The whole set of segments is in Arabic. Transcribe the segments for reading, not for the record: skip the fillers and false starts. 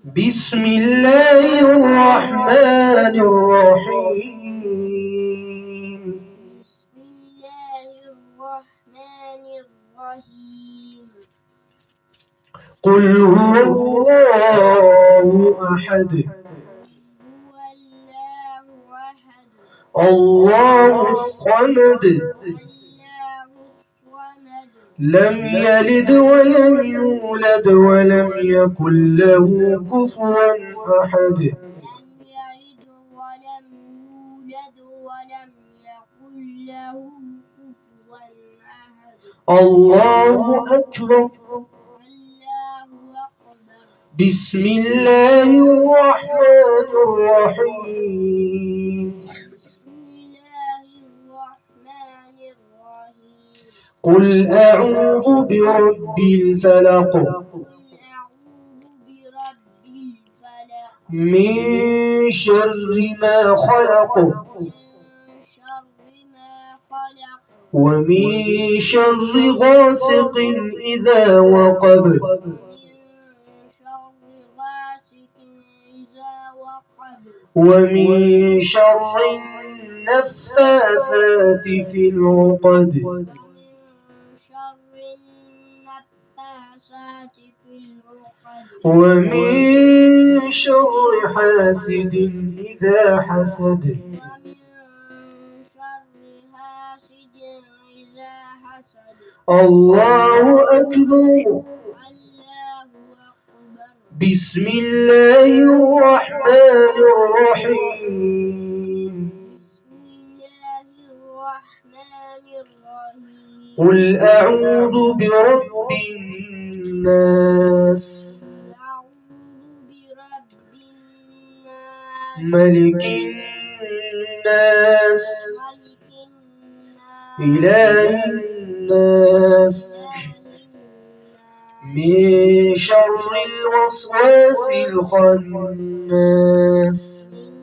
بسم الله الرحمن الرحيم. بسم الله الرحمن الرحيم. قل هو الله أحد هو الله أحد الله الصمد الله الصمد لم يلد ولم يولد ولم يكن له كفوا أحد. لم يلد ولم يولد ولم يكن له كفوا أحد. الله أكبر. الله أكبر. بسم الله الرحمن الرحيم. بسم الله الرحمن الرحيم. قل أعوذ برب الفلق قل أعوذ برب الفلق من شر ما خلق من شر ما خلق ومن شر غاسق إذا وقب من شر غاسق إذا وقب ومن شر النفاثات في العقد ومن شر النفاثات في العقد ومن شر حاسد إذا حسد. ومن شر حاسد إذا حسد. الله أكبر. الله أكبر. بسم الله الرحمن الرحيم. بسم الله الرحمن الرحيم. قل أعوذ برب الناس أعوذ برب الناس ملك الناس ملك الناس إله الناس إله الناس من شر الوسواس الخناس من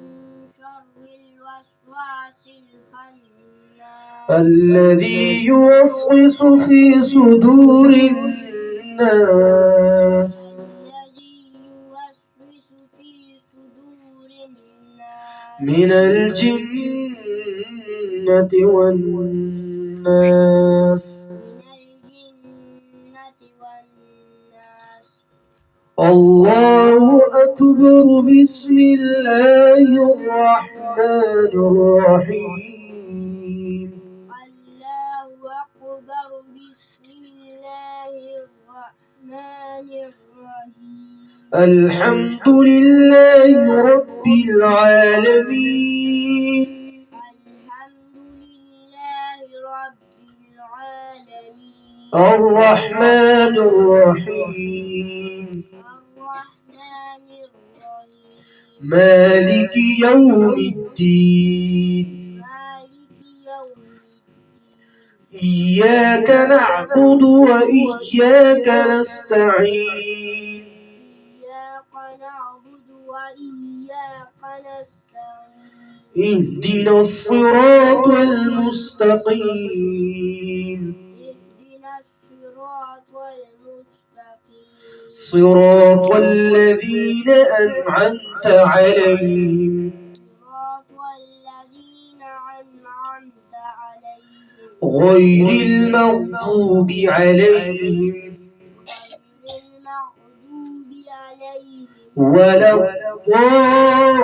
شر الوسواس الخناس الذي يوسوس في صدور الناس الذي يوسوس في صدور الناس من الجنة والناس. من الجنة والناس. الله أكبر. بسم الله الرحمن الرحيم. الله أكبر. بسم الله الرحمن الرحيم. الحمد لله رب العالمين. الحمد لله رب العالمين. الرحمن الرحيم. الرحمن الرحيم. مالك يوم الدين. مالك يوم الدين. إياك نعبد وإياك نستعين. إياك نعبد وإياك نستعين. اهدنا الصراط المستقيم اهدنا الصراط المستقيم. صراط الذين أنعمت عليهم صراط الذين أنعمت عليهم غير المغضوب عليهم غير المغضوب عليهم ولا الضالين.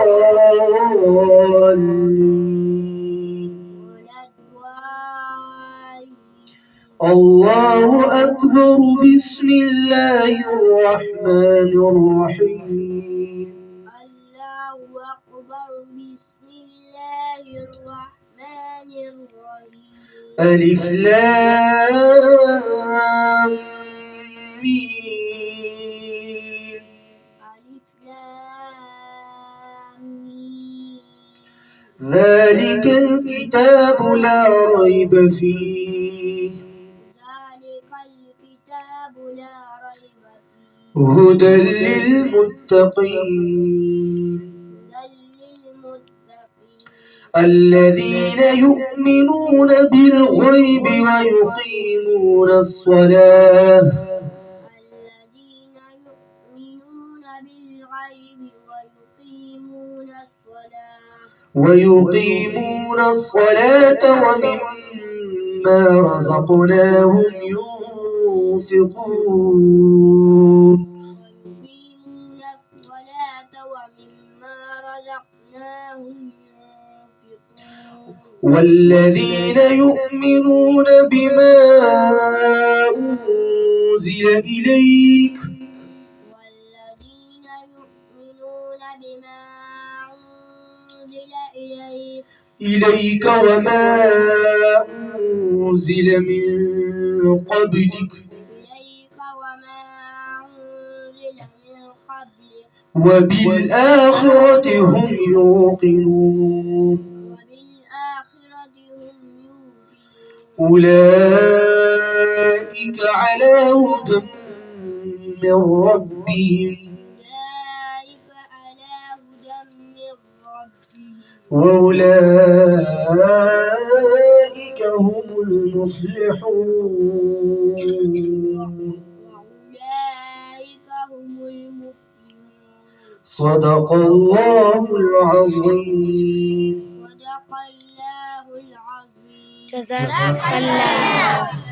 ولا الضالين. الله أكبر. بسم الله الرحمن الرحيم. الله أكبر. بسم الله الرحمن الرحيم. ألف لام ميم. ألف لام ميم. ذلك الكتاب لا ريب فيه ذلك الكتاب لا ريب فيه هدى للمتقين هدى للمتقين الذين يؤمنون بالغيب ويقيمون الصلاة الذين يؤمنون بالغيب ويقيمون الصلاة ومما رزقناهم ينفقون والذين يؤمنون بما أنزل إليك وما أنزل من قبلك وبالآخرة هم يوقنون أولئك على هدى من ربهم وأولئك هم المفلحون صدق الله العظيم. جزاك الله.